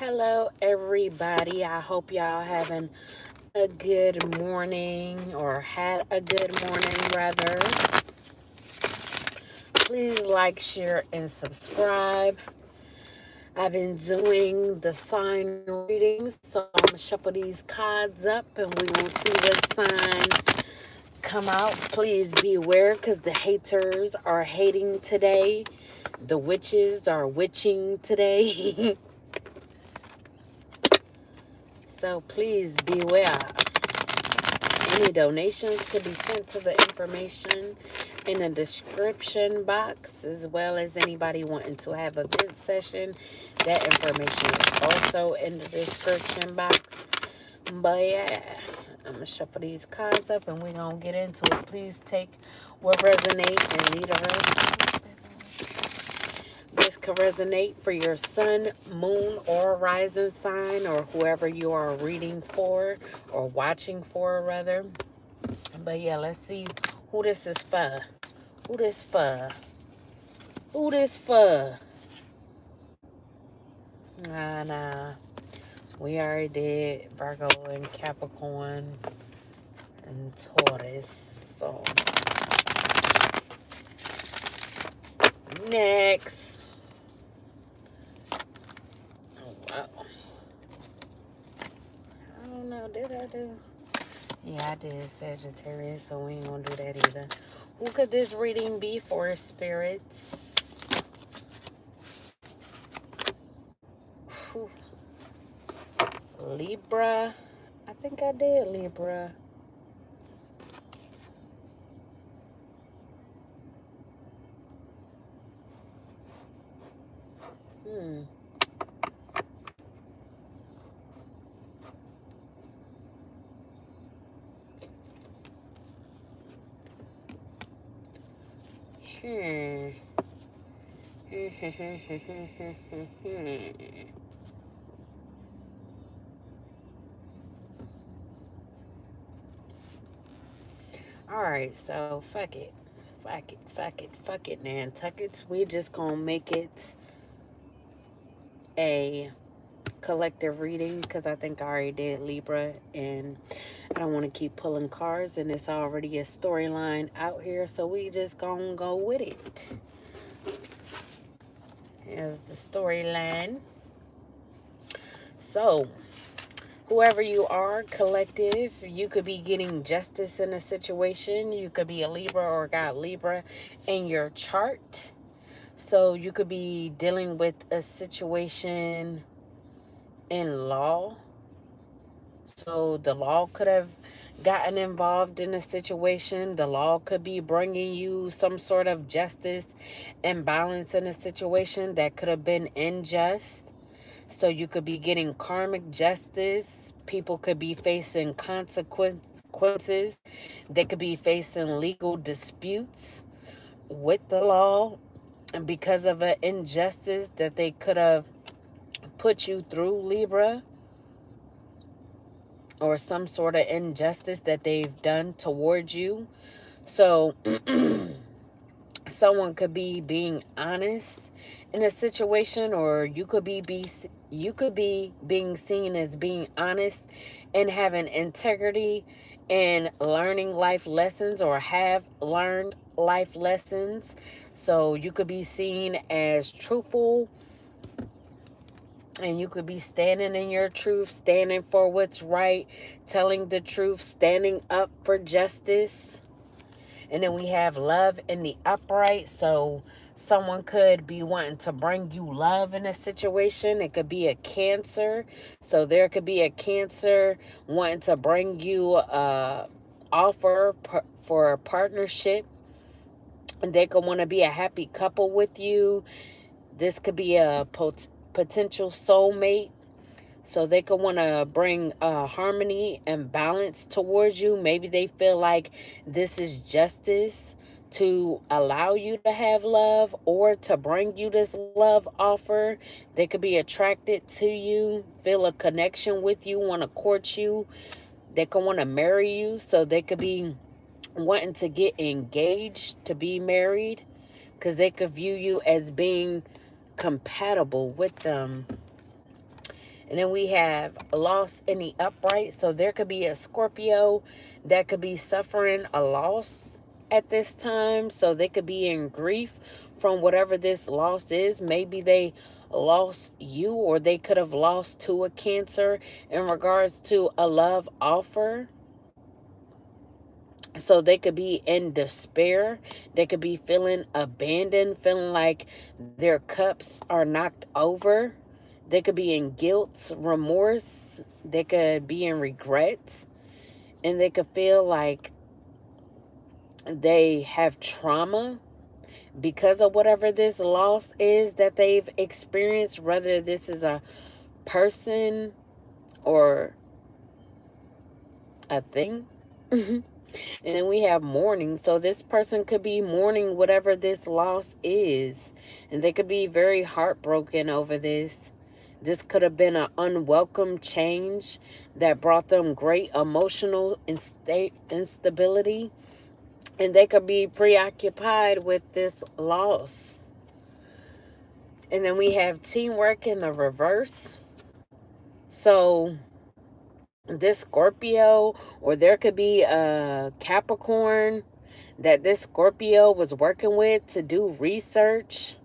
Hello, everybody. I hope y'all having a good morning or had a good morning, rather. Please like, share, and subscribe. I've been doing the sign readings, so I'm going to shuffle these cards up and we're going to see what sign come out. Please be aware because the haters are hating today. The witches are witching today. So please beware. Any donations could be sent to the information in the description box, as well as anybody wanting to have a vent session. That information is also in the description box. But yeah, I'm going to shuffle these cards up and we're going to get into it. Please take what resonates and leave the rest. This could resonate for your sun, moon, or rising sign, or whoever you are reading for or watching for, rather. But yeah, let's see who this is for. Who this for? Who this for? Nah. We already did Virgo and Capricorn and Taurus. So next. Oh, wow. I don't know. Did I do? Yeah, I did Sagittarius, so we ain't gonna do that either. Who could this reading be for, spirits? Whew. Libra. I think I did Libra. Alright, so fuck it. Fuck it, Nantuckets. We just gonna make it a collective reading because I think I already did Libra and I don't want to keep pulling cards and it's already a storyline out here, so we just gonna go with it. Here's the storyline. So whoever you are, collective, you could be getting justice in a situation. You could be a Libra or got Libra in your chart. So you could be dealing with a situation in law. So the law could have gotten involved in a situation. The law could be bringing you some sort of justice and balance in a situation that could have been unjust. So you could be getting karmic justice. People could be facing consequences. They could be facing legal disputes with the law because of an injustice that they could have put you through, Libra, or some sort of injustice that they've done towards you. So someone could be being honest in a situation, or you could be being seen as being honest and having integrity and learning life lessons, or have learned life lessons. So you could be seen as truthful, and you could be standing in your truth, standing for what's right, telling the truth, standing up for justice. And then we have love in the upright. So someone could be wanting to bring you love in a situation. It could be a Cancer. So there could be a Cancer wanting to bring you a offer for a partnership. And they could want to be a happy couple with you. This could be a potential soulmate. So they could want to bring harmony and balance towards you. Maybe they feel like this is justice to allow you to have love or to bring you this love offer. They could be attracted to you, feel a connection with you, want to court you. They could want to marry you. So they could be wanting to get engaged to be married because they could view you as being compatible with them. And then we have loss in the upright. So there could be a Scorpio that could be suffering a loss at this time. So they could be in grief from whatever this loss is. Maybe they lost you, or they could have lost to a Cancer in regards to a love offer. So they could be in despair. They could be feeling abandoned, feeling like their cups are knocked over. They could be in guilt, remorse. They could be in regrets. And they could feel like they have trauma because of whatever this loss is that they've experienced, whether this is a person or a thing. And then we have mourning. So this person could be mourning whatever this loss is. And they could be very heartbroken over this. This could have been an unwelcome change that brought them great emotional instability. And they could be preoccupied with this loss. And then we have teamwork in the reverse. So this Scorpio, or there could be a Capricorn that this Scorpio was working with to do research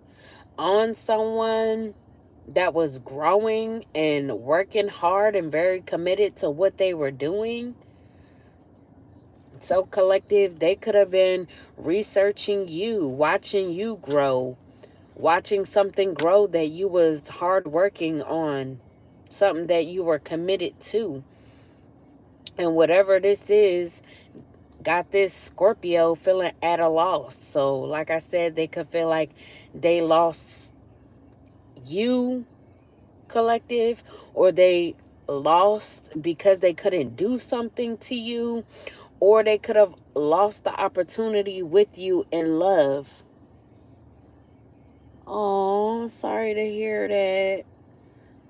on someone that was growing and working hard and very committed to what they were doing. So collective, they could have been researching you, watching you grow, watching something grow that you was hard working on, something that you were committed to. And whatever this is, got this Scorpio feeling at a loss. So, like I said, they could feel like they lost you, collective, or they lost because they couldn't do something to you, or they could have lost the opportunity with you in love. Oh, sorry to hear that.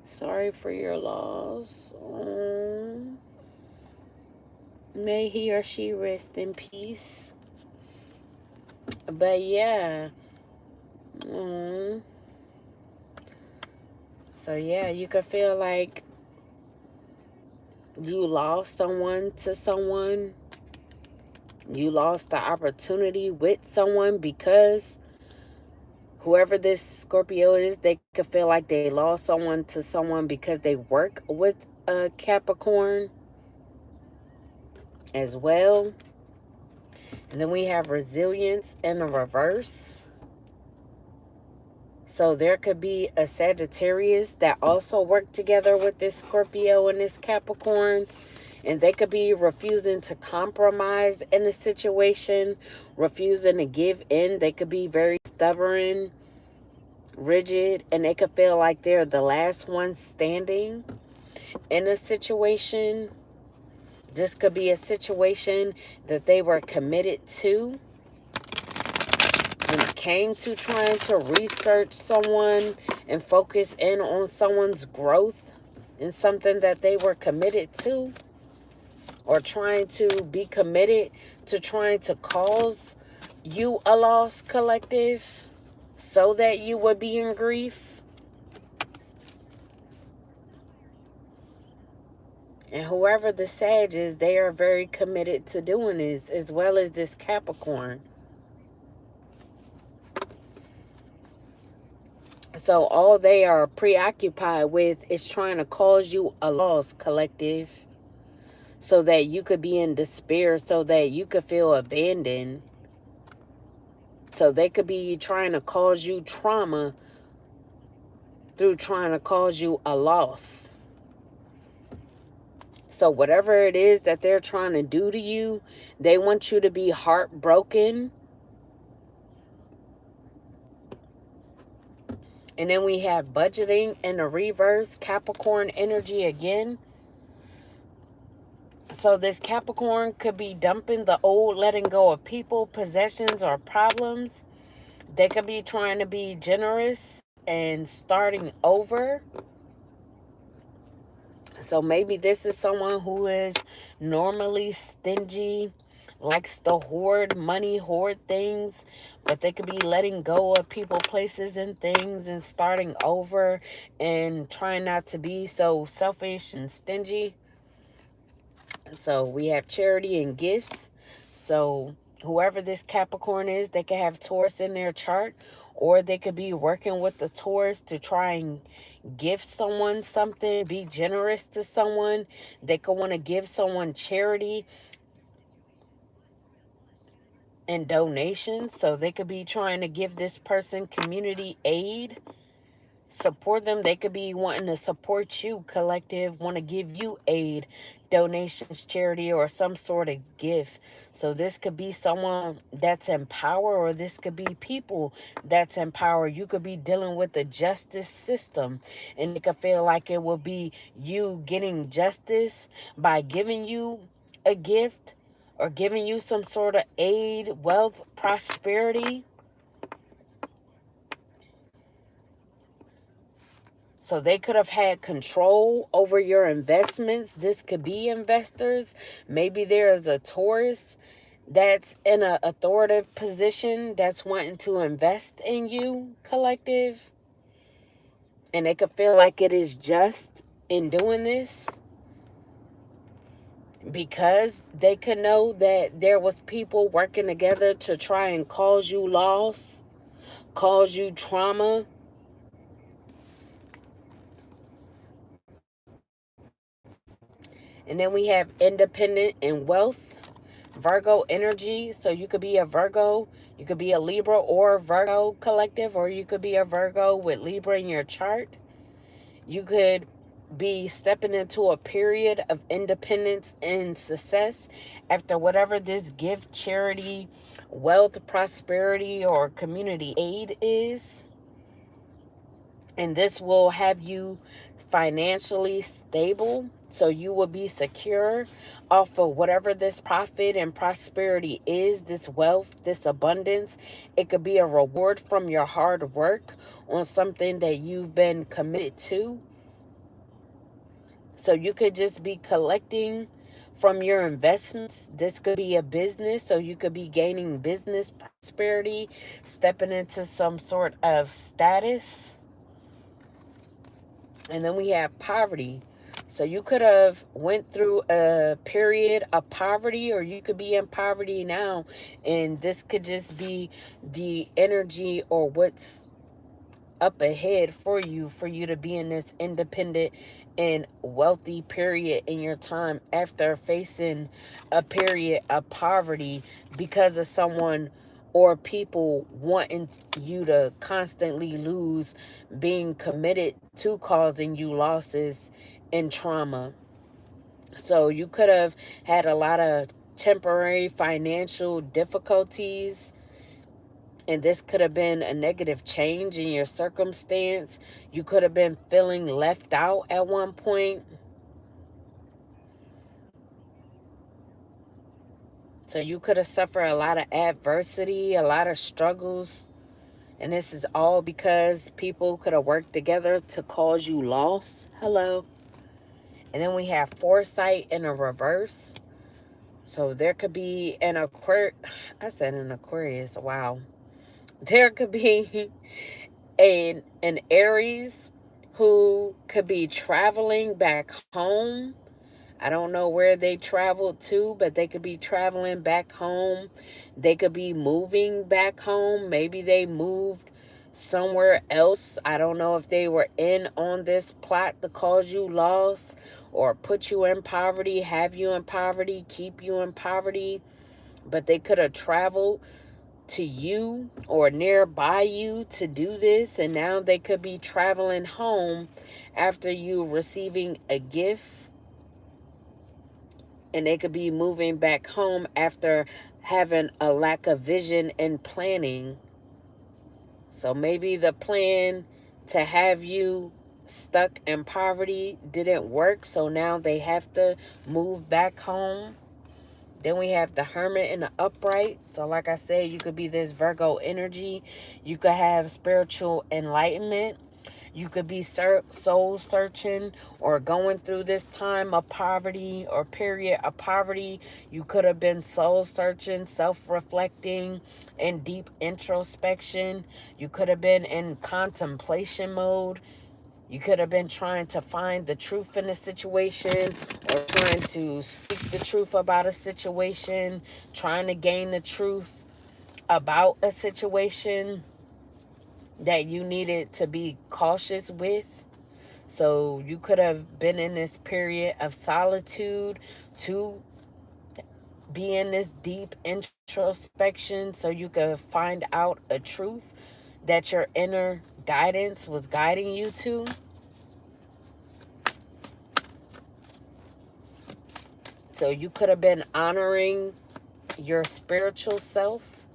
Sorry for your loss. Oh. May he or she rest in peace. But yeah. So yeah, you could feel like you lost someone to someone. You lost the opportunity with someone because whoever this Scorpio is, they could feel like they lost someone to someone because they work with a Capricorn as well. And then we have resilience in the reverse. So there could be a Sagittarius that also worked together with this Scorpio and this Capricorn. And they could be refusing to compromise in a situation, refusing to give in. They could be very stubborn, rigid, and they could feel like they're the last one standing in a situation. This could be a situation that they were committed to. When it came to trying to research someone and focus in on someone's growth in something that they were committed to, or trying to be committed to trying to cause you a loss, collective, so that you would be in grief. And whoever the Sag is, they are very committed to doing this, as well as this Capricorn. So all they are preoccupied with is trying to cause you a loss, collective, so that you could be in despair, so that you could feel abandoned. So they could be trying to cause you trauma through trying to cause you a loss. So whatever it is that they're trying to do to you, they want you to be heartbroken. And then we have budgeting in the reverse, Capricorn energy again. So this Capricorn could be dumping the old, letting go of people, possessions, or problems. They could be trying to be generous and starting over. So maybe this is someone who is normally stingy, likes to hoard money, hoard things, but they could be letting go of people, places, and things and starting over and trying not to be so selfish and stingy. So we have charity and gifts. So whoever this Capricorn is, they could have Taurus in their chart, or they could be working with the Taurus to try and give someone something, be generous to someone. They could want to give someone charity and donations. So they could be trying to give this person community aid, support them. They could be wanting to support you, collective, want to give you aid, donations, charity, or some sort of gift. So this could be someone that's in power, or this could be people that's in power. You could be dealing with the justice system, and it could feel like it will be you getting justice by giving you a gift or giving you some sort of aid, wealth, prosperity. So they could have had control over your investments. This could be investors. Maybe there is a Taurus that's in an authoritative position that's wanting to invest in you, collective. And they could feel like it is just in doing this because they could know that there was people working together to try and cause you loss, cause you trauma. And then we have independent and wealth, Virgo energy. So you could be a Virgo, you could be a Libra or a Virgo collective, or you could be a Virgo with Libra in your chart. You could be stepping into a period of independence and success after whatever this gift, charity, wealth, prosperity, or community aid is. And this will have you financially stable, so you will be secure off of whatever this profit and prosperity is, this wealth, this abundance. It could be a reward from your hard work on something that you've been committed to. So you could just be collecting from your investments. This could be a business, so you could be gaining business prosperity, stepping into some sort of status. And then we have poverty. So you could have went through a period of poverty, or you could be in poverty now, and this could just be the energy or what's up ahead for you to be in this independent and wealthy period in your time after facing a period of poverty because of someone or people wanting you to constantly lose, being committed to causing you losses and trauma. So you could have had a lot of temporary financial difficulties, and this could have been a negative change in your circumstance. You could have been feeling left out at one point. So you could have suffered a lot of adversity, a lot of struggles. And this is all because people could have worked together to cause you loss. Hello. And then we have foresight in a reverse. So there could be an Aquarius. I said an Aquarius. Wow. There could be an Aries who could be traveling back home. I don't know where they traveled to, but they could be traveling back home. They could be moving back home. Maybe they moved somewhere else. I don't know if they were in on this plot to cause you loss or put you in poverty, have you in poverty, keep you in poverty. But they could have traveled to you or nearby you to do this, and now they could be traveling home after you receiving a gift, and they could be moving back home after having a lack of vision and planning. So maybe the plan to have you stuck in poverty didn't work, so now they have to move back home. Then we have the Hermit and the Upright. So like I said, you could be this Virgo energy. You could have spiritual enlightenment. You could be soul searching or going through this time of poverty or period of poverty. You could have been soul searching, self-reflecting, and deep introspection. You could have been in contemplation mode. You could have been trying to find the truth in a situation or trying to speak the truth about a situation, trying to gain the truth about a situation that you needed to be cautious with. So you could have been in this period of solitude to be in this deep introspection so you could find out a truth that your inner guidance was guiding you to. So you could have been honoring your spiritual self,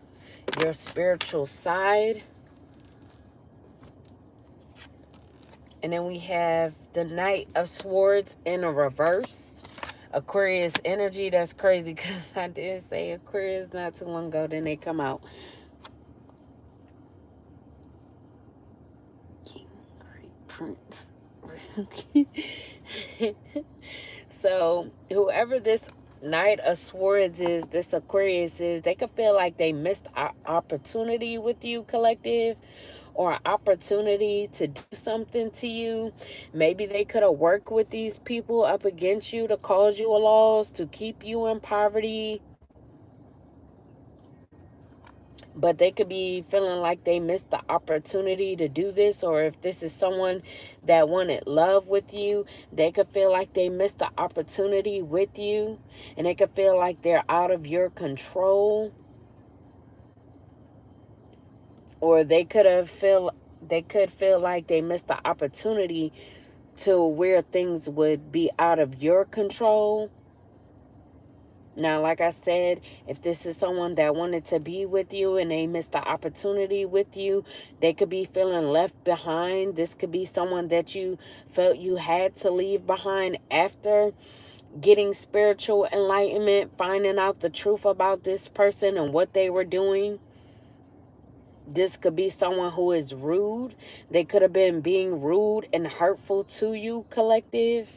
your spiritual side. And then we have the Knight of Swords in a reverse. Aquarius energy. That's crazy because I did say Aquarius not too long ago. Then they come out. King, Great Prince. So whoever this Knight of Swords is, this Aquarius is, they could feel like they missed an opportunity with you, collective, or an opportunity to do something to you. Maybe they could have worked with these people up against you to cause you a loss, to keep you in poverty. But they could be feeling like they missed the opportunity to do this. Or if this is someone that wanted love with you, they could feel like they missed the opportunity with you. And they could feel like they're out of your control. Or they could feel like they missed the opportunity to where things would be out of your control. Now, like I said, if this is someone that wanted to be with you and they missed the opportunity with you, they could be feeling left behind. This could be someone that you felt you had to leave behind after getting spiritual enlightenment, finding out the truth about this person and what they were doing. This could be someone who is rude. They could have been being rude and hurtful to you, collective.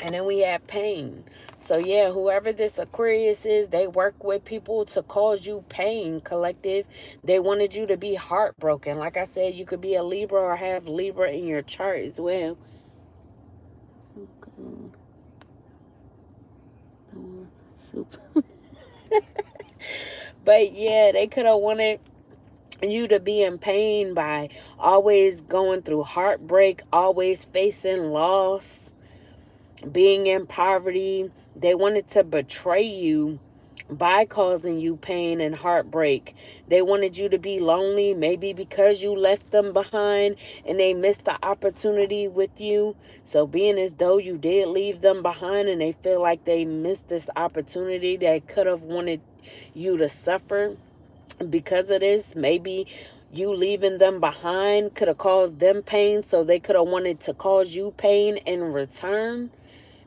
And then we have pain. So yeah, whoever this Aquarius is, they work with people to cause you pain, collective. They wanted you to be heartbroken. Like I said, you could be a Libra or have Libra in your chart as well. Okay. Super. But yeah, they could have wanted you to be in pain by always going through heartbreak, always facing loss, being in poverty. They wanted to betray you by causing you pain and heartbreak. They wanted you to be lonely, maybe because you left them behind and they missed the opportunity with you. So being as though you did leave them behind and they feel like they missed this opportunity, they could have wanted you to suffer because of this. Maybe you leaving them behind could have caused them pain, so they could have wanted to cause you pain in return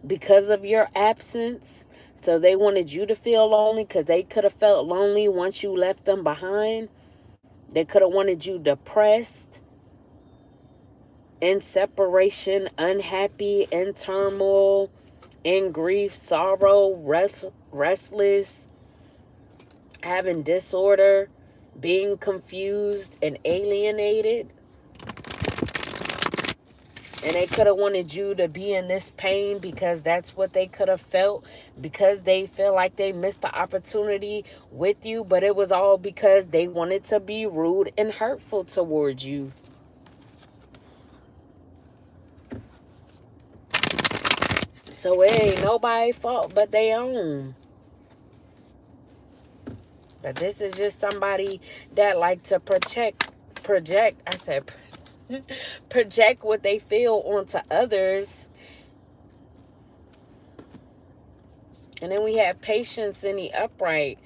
because of your absence. So they wanted you to feel lonely because they could have felt lonely once you left them behind. They could have wanted you depressed, in separation, unhappy, in turmoil, in grief, sorrow, restless, having disorder, being confused and alienated. And they could have wanted you to be in this pain because that's what they could have felt, because they feel like they missed the opportunity with you. But it was all because they wanted to be rude and hurtful towards you. So it ain't nobody's fault but their own. But this is just somebody that like to project, project what they feel onto others. And then we have patience in the upright.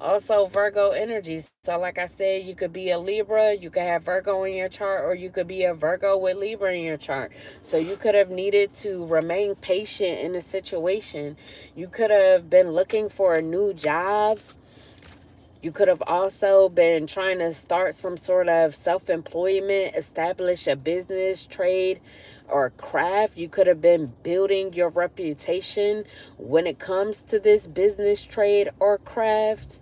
Also Virgo energy. So like I said, you could be a Libra, you could have Virgo in your chart, or you could be a Virgo with Libra in your chart. So you could have needed to remain patient in a situation. You could have been looking for a new job. You could have also been trying to start some sort of self-employment, establish a business, trade, or craft. You could have been building your reputation when it comes to this business, trade, or craft.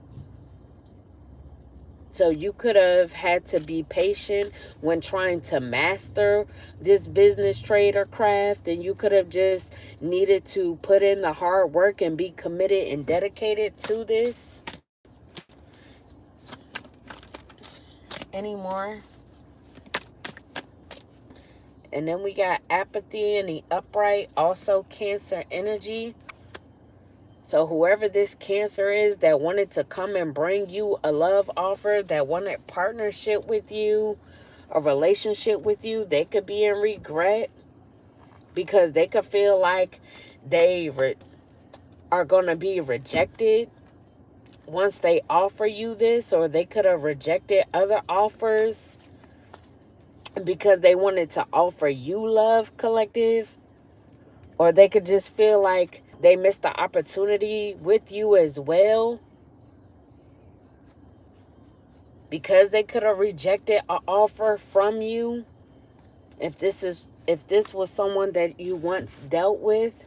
So you could have had to be patient when trying to master this business, trade, or craft. And you could have just needed to put in the hard work and be committed and dedicated to this. Any more? And then we got apathy in the upright, also Cancer energy. So whoever this Cancer is that wanted to come and bring you a love offer, that wanted partnership with you, a relationship with you, they could be in regret because they could feel like they are going to be rejected once they offer you this, or they could have rejected other offers because they wanted to offer you love, collective. Or they could just feel like they missed the opportunity with you as well, because they could have rejected an offer from you. If this was someone that you once dealt with,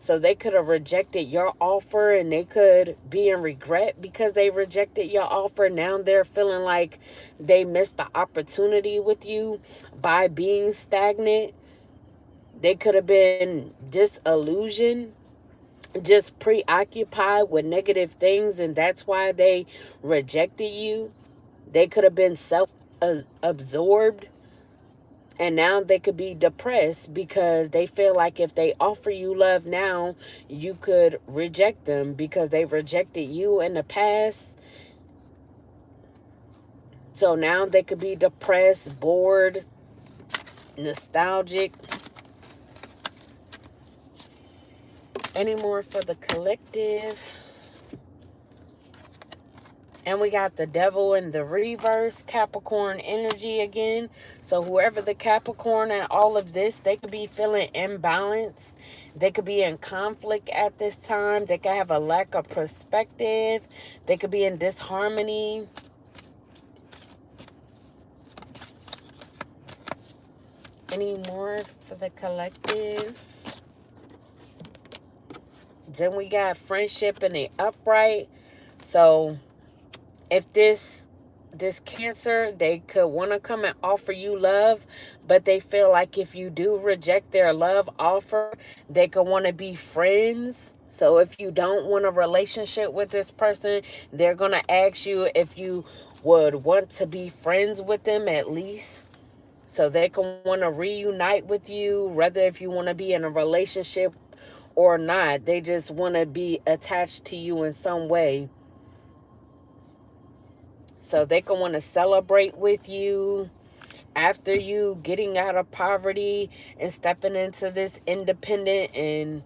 so they could have rejected your offer, and they could be in regret because they rejected your offer. Now they're feeling like they missed the opportunity with you by being stagnant. They could have been disillusioned, just preoccupied with negative things, and that's why they rejected you. They could have been self-absorbed, and now they could be depressed because they feel like if they offer you love now, you could reject them because they rejected you in the past. So now they could be depressed, bored, nostalgic. Any more for the collective? And we got the devil in the reverse, Capricorn energy again. So whoever the Capricorn and all of this, they could be feeling imbalanced. They could be in conflict at this time. They could have a lack of perspective. They could be in disharmony. Any more for the collective? Then we got friendship in the upright. So if this Cancer, they could want to come and offer you love, but they feel like if you do reject their love offer, they could want to be friends. So if you don't want a relationship with this person, they're going to ask you if you would want to be friends with them at least. So they can want to reunite with you, whether if you want to be in a relationship or not. They just want to be attached to you in some way. So they can want to celebrate with you after you getting out of poverty and stepping into this independent and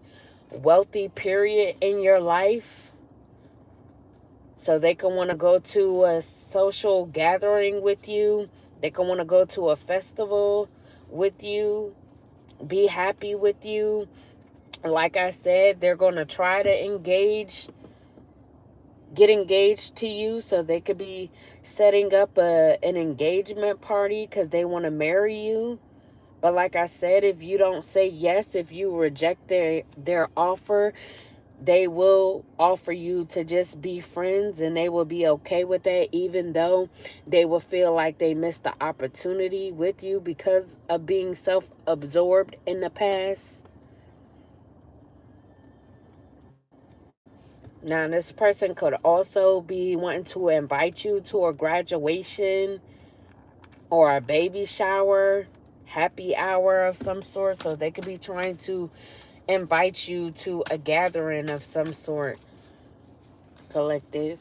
wealthy period in your life. So they can want to go to a social gathering with you. They can want to go to a festival with you, be happy with you. Like I said, they're going to try to get engaged to you, so they could be setting up an engagement party because they want to marry you. But like I said, if you don't say yes, if you reject their offer, they will offer you to just be friends, and they will be okay with that, even though they will feel like they missed the opportunity with you because of being self-absorbed in the past. Now, this person could also be wanting to invite you to a graduation or a baby shower, happy hour of some sort. So they could be trying to invite you to a gathering of some sort, collective.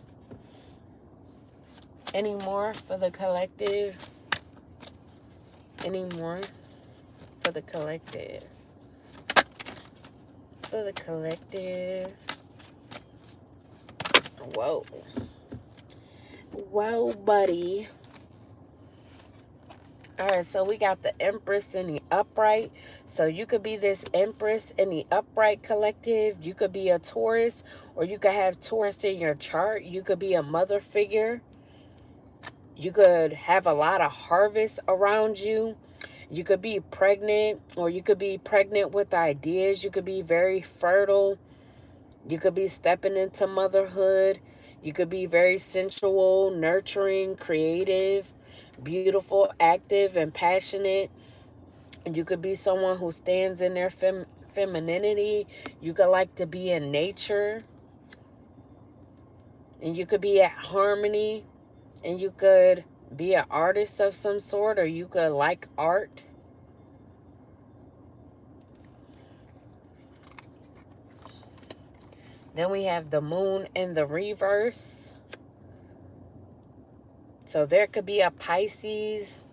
Any more for the collective? Any more for the collective? For the collective. Whoa. Whoa, buddy. All right, so we got the Empress in the upright. So you could be this Empress in the upright collective. You could be a Taurus, or you could have Taurus in your chart. You could be a mother figure. You could have a lot of harvest around you. You could be pregnant, or you could be pregnant with ideas. You could be very fertile. You could be stepping into motherhood. You could be very sensual, nurturing, creative, beautiful, active, and passionate. You could be someone who stands in their femininity. You could like to be in nature. And you could be at harmony. And you could be an artist of some sort, or you could like art. Then we have the moon in the reverse. So there could be a Pisces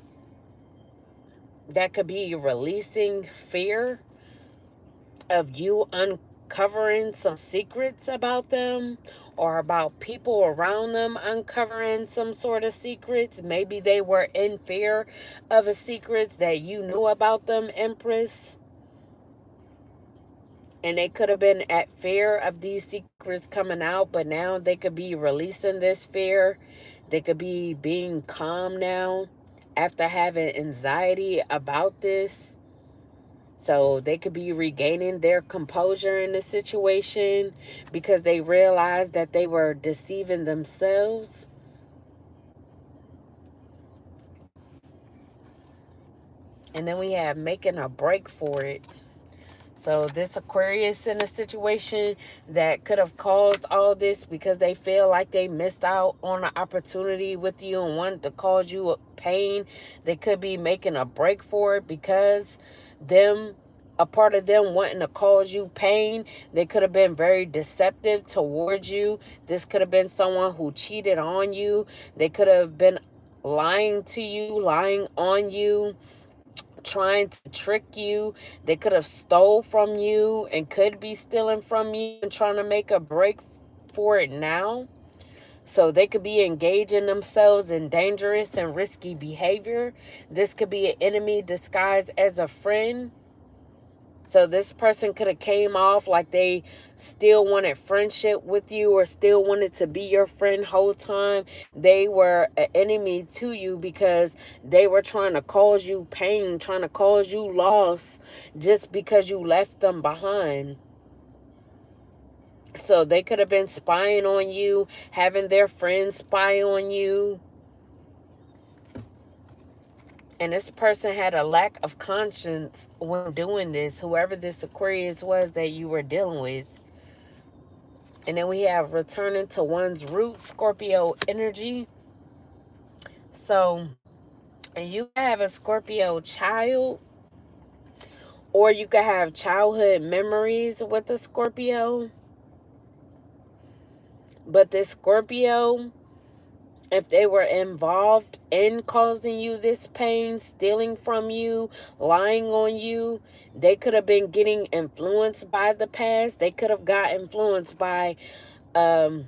that could be releasing fear of you uncovering some secrets about them, or about people around them uncovering some sort of secrets. Maybe they were in fear of a secret that you knew about them, Empress. And they could have been at fear of these secrets coming out, but now they could be releasing this fear. They could be being calm now after having anxiety about this. So they could be regaining their composure in the situation because they realized that they were deceiving themselves. And then we have making a break for it. So this Aquarius in a situation that could have caused all this because they feel like they missed out on an opportunity with you and wanted to cause you pain. They could be making a break for it because a part of them wanting to cause you pain. They could have been very deceptive towards you. This could have been someone who cheated on you. They could have been lying to you, lying on you, trying to trick you. They could have stole from you and could be stealing from you and trying to make a break for it now. So they could be engaging themselves in dangerous and risky behavior. This could be an enemy disguised as a friend. So this person could have came off like they still wanted friendship with you or still wanted to be your friend whole time. They were an enemy to you because they were trying to cause you pain, trying to cause you loss just because you left them behind. So they could have been spying on you, having their friends spy on you. And this person had a lack of conscience when doing this, whoever this Aquarius was that you were dealing with. And then we have returning to one's root, Scorpio energy. So, and you can have a Scorpio child, or you can have childhood memories with a Scorpio. But this Scorpio, if they were involved in causing you this pain, stealing from you, lying on you, they could have been getting influenced by the past. They could have got influenced by a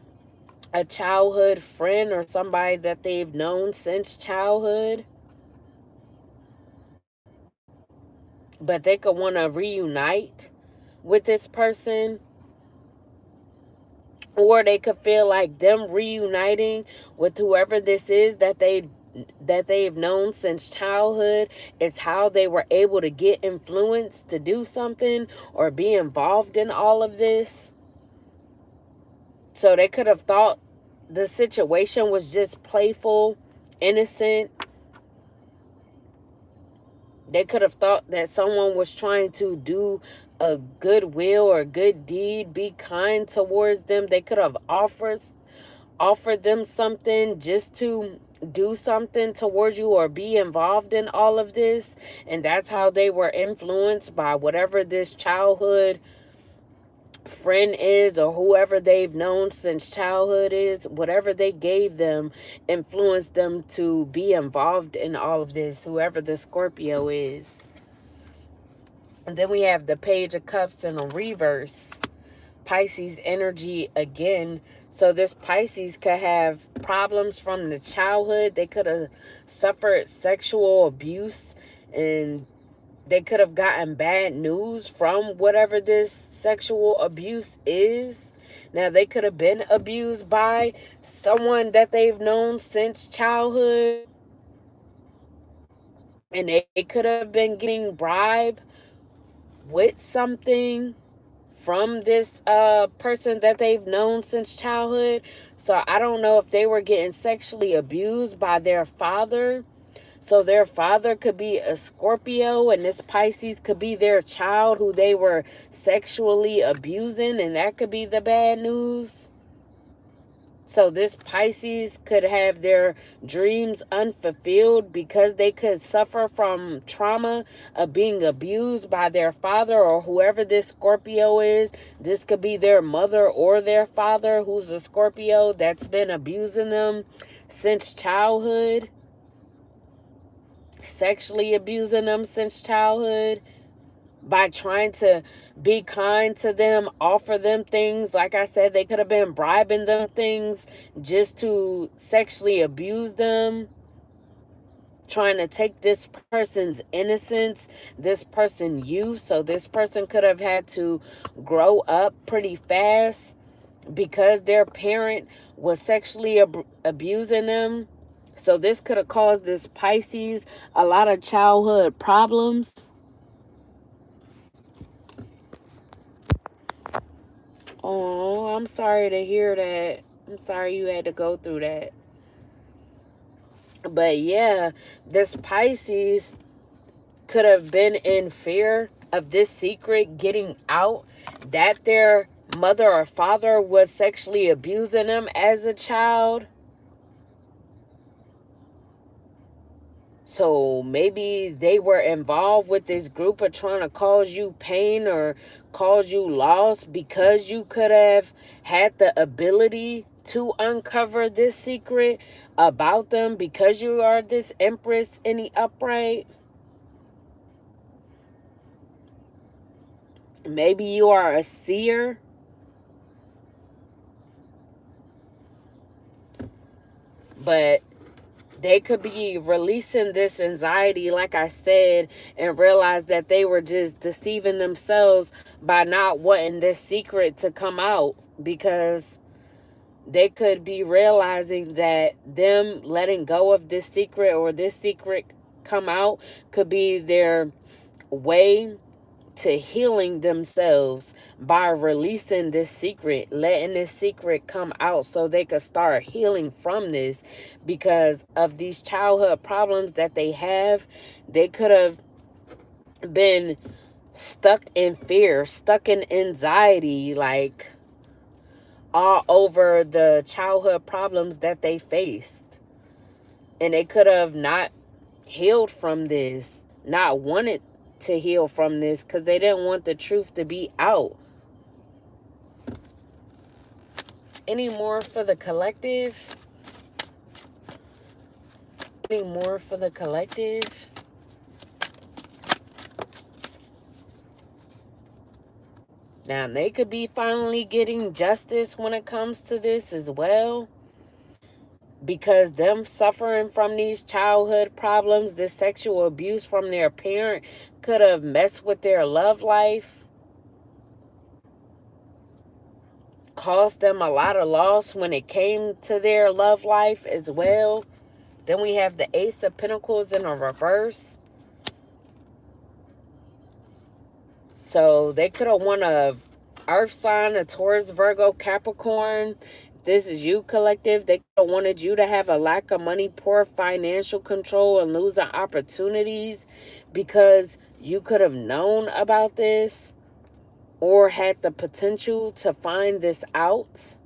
childhood friend or somebody that they've known since childhood. But they could want to reunite with this person. Or they could feel like them reuniting with whoever this is that they've known since childhood is how they were able to get influence to do something or be involved in all of this. So they could have thought the situation was just playful, innocent. They could have thought that someone was trying to do a goodwill or good deed, be kind towards them. They could have offered them something just to do something towards you or be involved in all of this. And that's how they were influenced by whatever this childhood friend is or whoever they've known since childhood is. Whatever they gave them influenced them to be involved in all of this, whoever the Scorpio is. And then we have the Page of Cups in a reverse. Pisces energy again. So this Pisces could have problems from the childhood. They could have suffered sexual abuse, and they could have gotten bad news from whatever this sexual abuse is. Now, they could have been abused by someone that they've known since childhood, and they could have been getting bribed with something from this person that they've known since childhood. So I don't know if they were getting sexually abused by their father. So their father could be a Scorpio, and this Pisces could be their child who they were sexually abusing, and that could be the bad news. So this Pisces could have their dreams unfulfilled because they could suffer from trauma of being abused by their father or whoever this Scorpio is. This could be their mother or their father who's a Scorpio that's been abusing them since childhood, sexually abusing them since childhood, by trying to be kind to them, offer them things. Like I said, they could have been bribing them things just to sexually abuse them, trying to take this person's innocence, this person's youth. So this person could have had to grow up pretty fast because their parent was sexually abusing them. So this could have caused this Pisces a lot of childhood problems. Oh, I'm sorry to hear that. I'm sorry you had to go through that. But yeah, this Pisces could have been in fear of this secret getting out, that their mother or father was sexually abusing them as a child. So maybe they were involved with this group of trying to cause you pain or cause you loss because you could have had the ability to uncover this secret about them because you are this Empress in the upright. Maybe you are a seer. But they could be releasing this anxiety, like I said, and realize that they were just deceiving themselves by not wanting this secret to come out, because they could be realizing that them letting go of this secret or this secret come out could be their way to healing themselves by releasing this secret, letting this secret come out so they could start healing from this. Because of these childhood problems that they have, they could have been stuck in fear, stuck in anxiety, like all over the childhood problems that they faced. And they could have not healed from this, not wanted to heal from this, because they didn't want the truth to be out. Any more for the collective? Any more for the collective? Now, they could be finally getting justice when it comes to this as well, because them suffering from these childhood problems, this sexual abuse from their parent, could have messed with their love life, caused them a lot of loss when it came to their love life as well. Then we have the Ace of Pentacles in a reverse. So they could have won a Earth sign, a Taurus, Virgo, Capricorn. If this is you, collective, they could have wanted you to have a lack of money, poor financial control, and losing opportunities because you could have known about this or had the potential to find this out.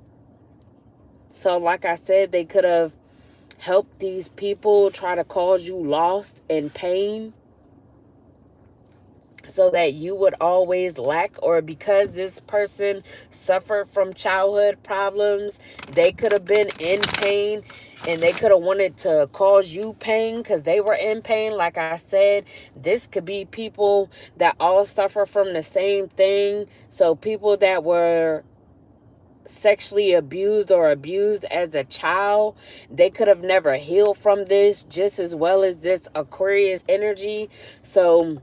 So like I said, they could have helped these people try to cause you loss and pain, so that you would always lack, or because this person suffered from childhood problems, they could have been in pain and they could have wanted to cause you pain because they were in pain. Like I said, this could be people that all suffer from the same thing. So people that were sexually abused or abused as a child, they could have never healed from this, just as well as this Aquarius energy. So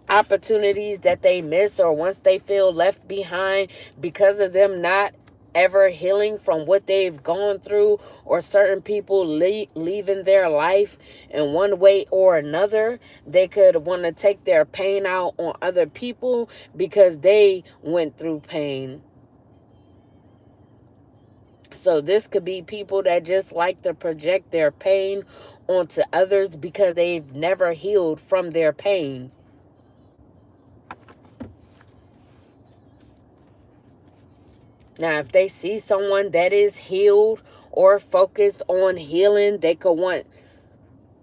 opportunities that they miss, or once they feel left behind because of them not ever healing from what they've gone through, or certain people leaving their life in one way or another, they could want to take their pain out on other people because they went through pain. So this could be people that just like to project their pain onto others because they've never healed from their pain. Now, if they see someone that is healed or focused on healing, they could want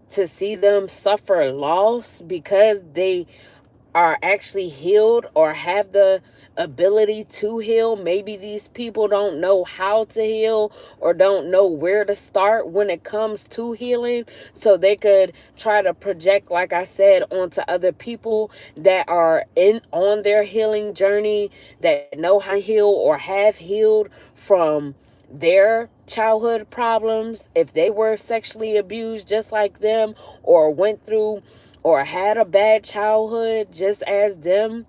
to see them suffer loss because they are actually healed or have the ability to heal. Maybe these people don't know how to heal or don't know where to start when it comes to healing. So they could try to project, like I said, onto other people that are on their healing journey, that know how to heal or have healed from their childhood problems, if they were sexually abused just like them, or went through or had a bad childhood just as them.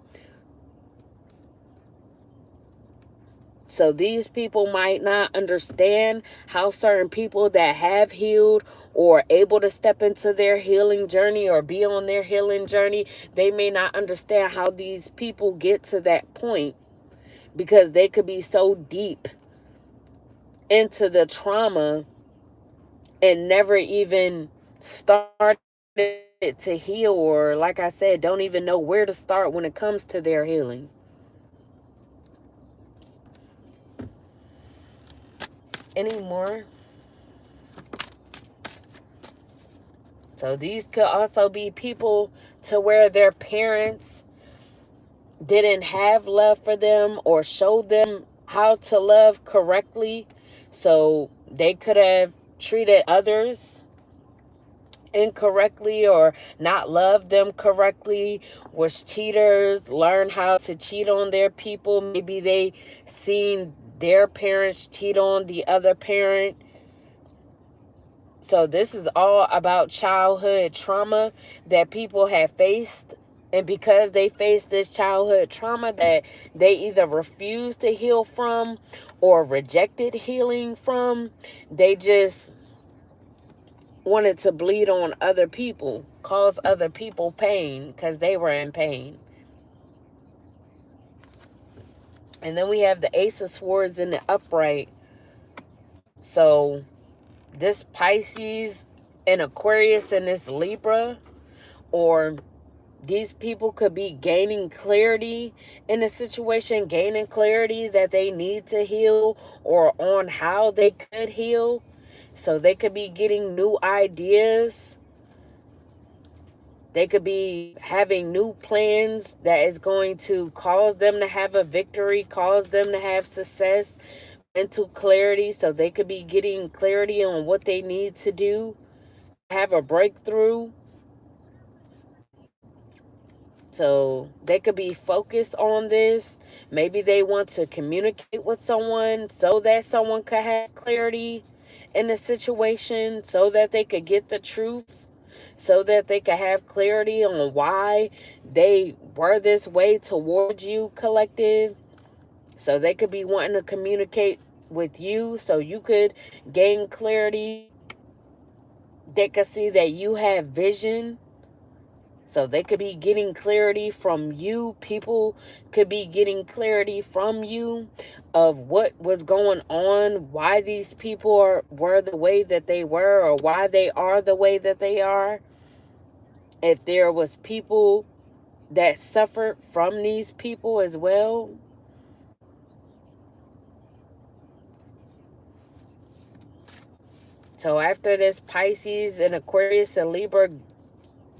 So these people might not understand how certain people that have healed or able to step into their healing journey or be on their healing journey, they may not understand how these people get to that point because they could be so deep into the trauma and never even started to heal, or like I said, don't even know where to start when it comes to their healing. Any more? So these could also be people to where their parents didn't have love for them or showed them how to love correctly. So they could have treated others incorrectly or not loved them correctly, was cheaters, learned how to cheat on their people. Maybe they seen their parents cheat on the other parent. So this is all about childhood trauma that people have faced. And because they faced this childhood trauma that they either refused to heal from or rejected healing from, they just wanted to bleed on other people, cause other people pain because they were in pain. And then we have the Ace of Swords in the upright. So this Pisces and Aquarius and this Libra, or these people could be gaining clarity in a situation, gaining clarity that they need to heal or on how they could heal. So they could be getting new ideas. They could be having new plans that is going to cause them to have a victory, cause them to have success, mental clarity. So they could be getting clarity on what they need to do, have a breakthrough. So they could be focused on this. Maybe they want to communicate with someone so that someone could have clarity in the situation, so that they could get the truth, so that they could have clarity on why they were this way towards you, collective. So they could be wanting to communicate with you so you could gain clarity. They could see that you have vision. So they could be getting clarity from you. People could be getting clarity from you of what was going on, why these people were the way that they were, or why they are the way that they are. If there was people that suffered from these people as well. So after this, Pisces and Aquarius and Libra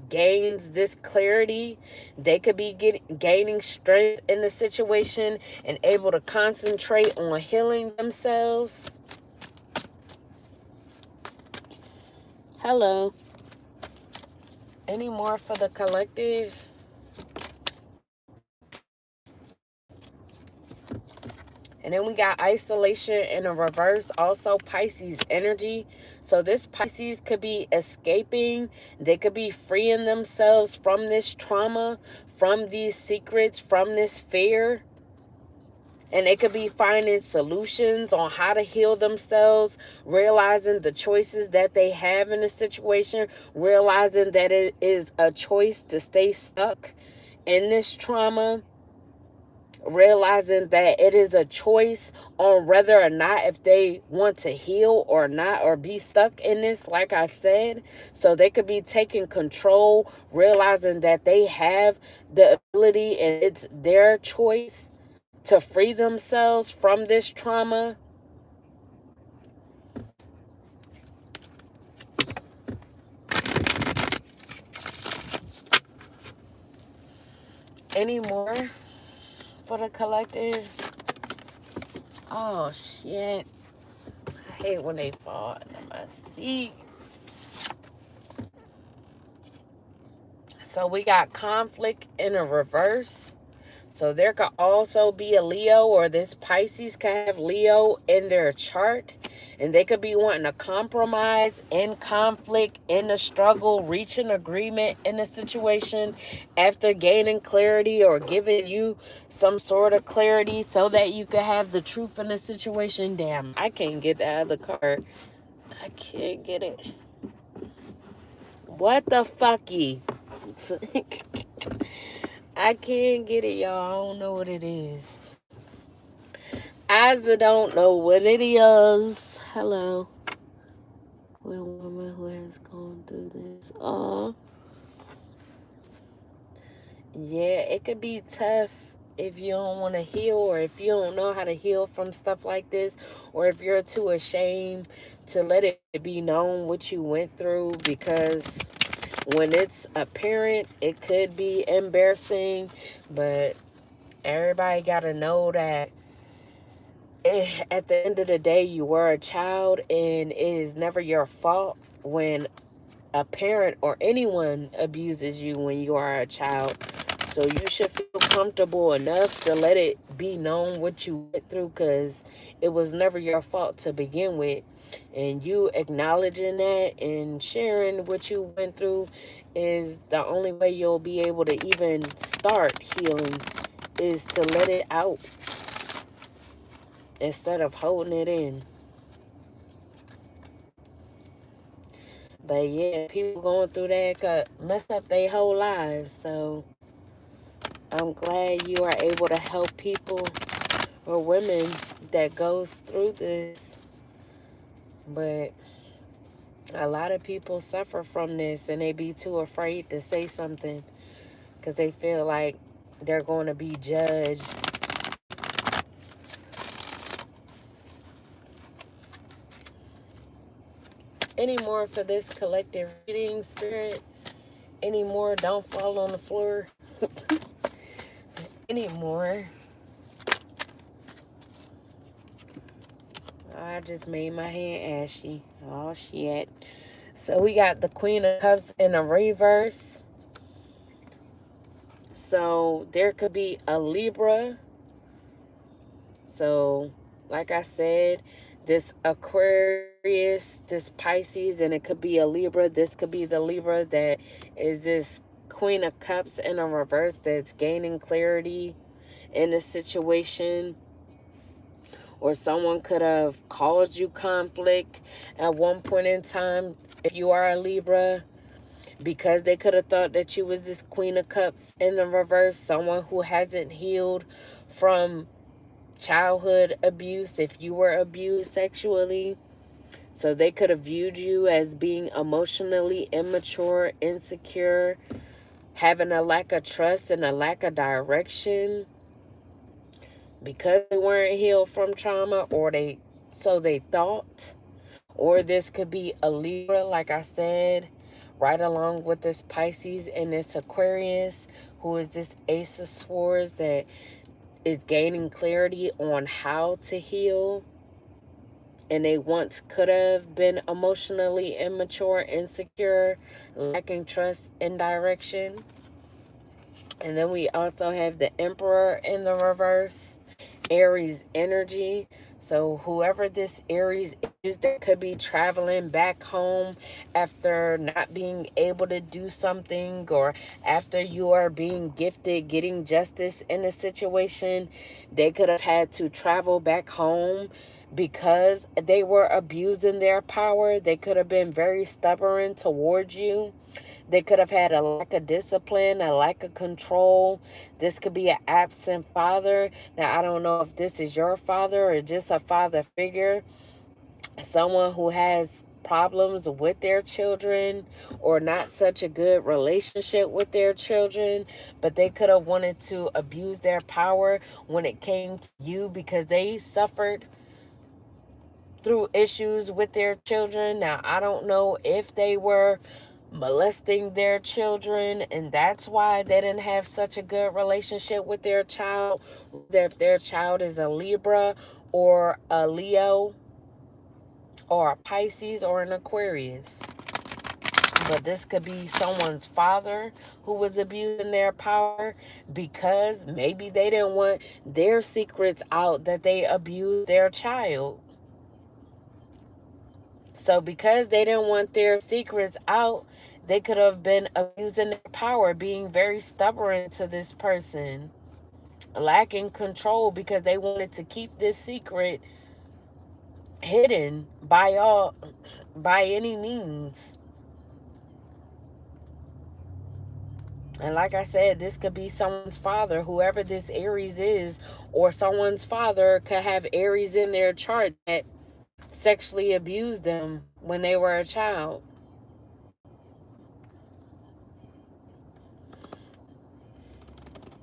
gains this clarity, they could be gaining strength in the situation and able to concentrate on healing themselves. Hello. Any more for the collective? And then we got isolation in a reverse, also Pisces energy. So this Pisces could be escaping. They could be freeing themselves from this trauma, from these secrets, from this fear. And they could be finding solutions on how to heal themselves, realizing the choices that they have in a situation, realizing that it is a choice to stay stuck in this trauma, realizing that it is a choice on whether or not if they want to heal or not, or be stuck in this, like I said. So they could be taking control, realizing that they have the ability and it's their choice to free themselves from this trauma. Any more for the collective? Oh shit, I hate when they fall into my seat. So we got conflict in a reverse. So there could also be a Leo, or this Pisces could have Leo in their chart. And they could be wanting to compromise, in conflict, in a struggle, reach an agreement in a situation after gaining clarity or giving you some sort of clarity so that you could have the truth in the situation. Damn, I can't get the other card. I can't get it. What the fucky? I can't get it, y'all. I don't know what it is. I don't know what it is. Hello. Queer woman who has gone through this. Yeah, it could be tough if you don't want to heal, or if you don't know how to heal from stuff like this, or if you're too ashamed to let it be known what you went through, because when it's apparent, it could be embarrassing. But everybody got to know that at the end of the day, you were a child, and it is never your fault when a parent or anyone abuses you when you are a child. So you should feel comfortable enough to let it be known what you went through, because it was never your fault to begin with. And you acknowledging that and sharing what you went through is the only way you'll be able to even start healing, is to let it out instead of holding it in. But yeah, people going through that could mess up their whole lives. So I'm glad you are able to help people or women that goes through this. But a lot of people suffer from this, and they be too afraid to say something because they feel like they're going to be judged. Any more for this collective reading, Spirit? Any more? Don't fall on the floor. Any more? I just made my hand ashy. Oh, shit. So we got the Queen of Cups in a reverse. So there could be a Libra. So, like I said, this Aquarius, this Pisces, and it could be a Libra. This could be the Libra that is this Queen of Cups in a reverse that's gaining clarity in a situation. Or someone could have caused you conflict at one point in time if you are a Libra, because they could have thought that you was this Queen of Cups in the reverse, someone who hasn't healed from childhood abuse if you were abused sexually. So they could have viewed you as being emotionally immature, insecure, having a lack of trust and a lack of direction because they weren't healed from trauma, or they thought. Or this could be a Libra, like I said, right along with this Pisces and this Aquarius, who is this Ace of Swords that is gaining clarity on how to heal. and they once could have been emotionally immature, insecure, lacking trust and direction. And then we also have the Emperor in the reverse, Aries energy. So whoever this Aries is that could be traveling back home after not being able to do something, or after you are being gifted getting justice in a situation, they could have had to travel back home because they were abusing their power. They could have been very stubborn towards you. They could have had a lack of discipline, a lack of control. This could be an absent father. Now, I don't know if this is your father or just a father figure, someone who has problems with their children or not such a good relationship with their children, but they could have wanted to abuse their power when it came to you because they suffered through issues with their children. Now, I don't know if they were molesting their children and that's why they didn't have such a good relationship with their child, if their child is a Libra or a Leo or a Pisces or an Aquarius. But this could be someone's father who was abusing their power because maybe they didn't want their secrets out that they abused their child. So because they didn't want their secrets out, they could have been abusing their power, being very stubborn to this person, lacking control because they wanted to keep this secret hidden by any means. And like I said, this could be someone's father, whoever this Aries is, or someone's father could have Aries in their chart that sexually abused them when they were a child.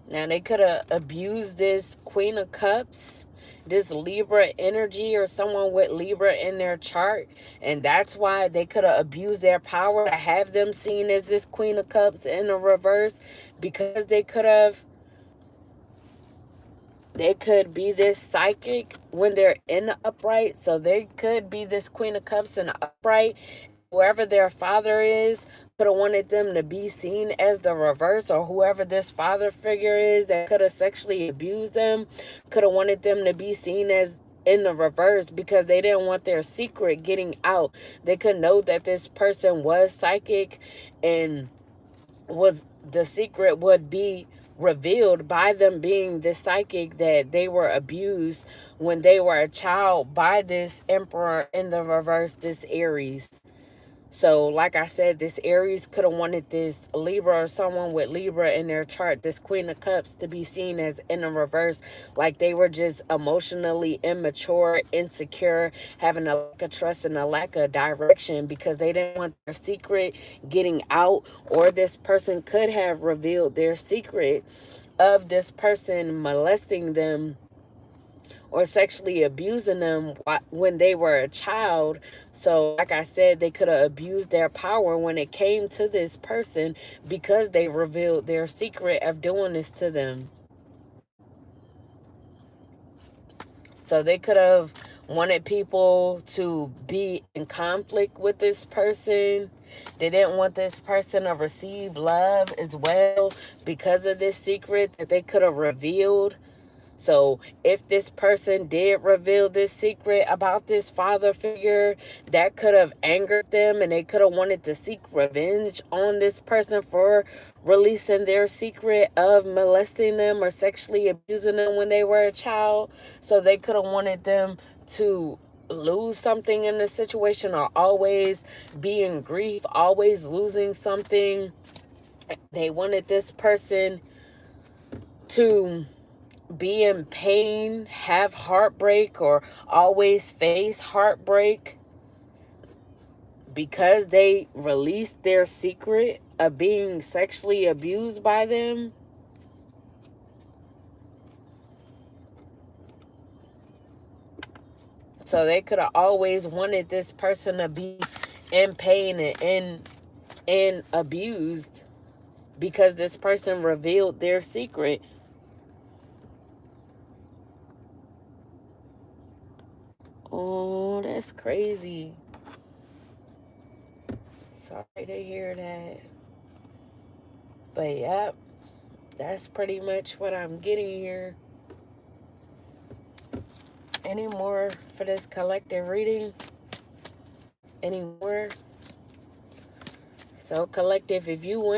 Now, they could have abused this Queen of Cups, this Libra energy, or someone with Libra in their chart. And that's why they could have abused their power to have them seen as this Queen of Cups in the reverse. Because they could be this psychic when they're in the upright. So they could be this Queen of Cups in the upright. Whoever their father is could have wanted them to be seen as the reverse, or whoever this father figure is that could have sexually abused them could have wanted them to be seen as in the reverse because they didn't want their secret getting out. They could know that this person was psychic and was the secret would be revealed by them being the psychic, that they were abused when they were a child by this Emperor in the reverse, this Aries. So, like I said, this Aries could have wanted this Libra or someone with Libra in their chart, this Queen of Cups, to be seen as in the reverse, like they were just emotionally immature, insecure, having a lack of trust and a lack of direction because they didn't want their secret getting out, or this person could have revealed their secret of this person molesting them or sexually abusing them when they were a child. So, like I said, they could have abused their power when it came to this person because they revealed their secret of doing this to them. So they could have wanted people to be in conflict with this person. They didn't want this person to receive love as well because of this secret that they could have revealed. So if this person did reveal this secret about this father figure, that could have angered them and they could have wanted to seek revenge on this person for releasing their secret of molesting them or sexually abusing them when they were a child. So they could have wanted them to lose something in the situation, or always be in grief, always losing something. They wanted this person to be in pain, have heartbreak, or always face heartbreak because they released their secret of being sexually abused by them. So they could have always wanted this person to be in pain and abused because this person revealed their secret. Oh, That's crazy. Sorry to hear that. But yep, that's pretty much what I'm getting here. Any more for this collective reading? Any more? So collective, if you want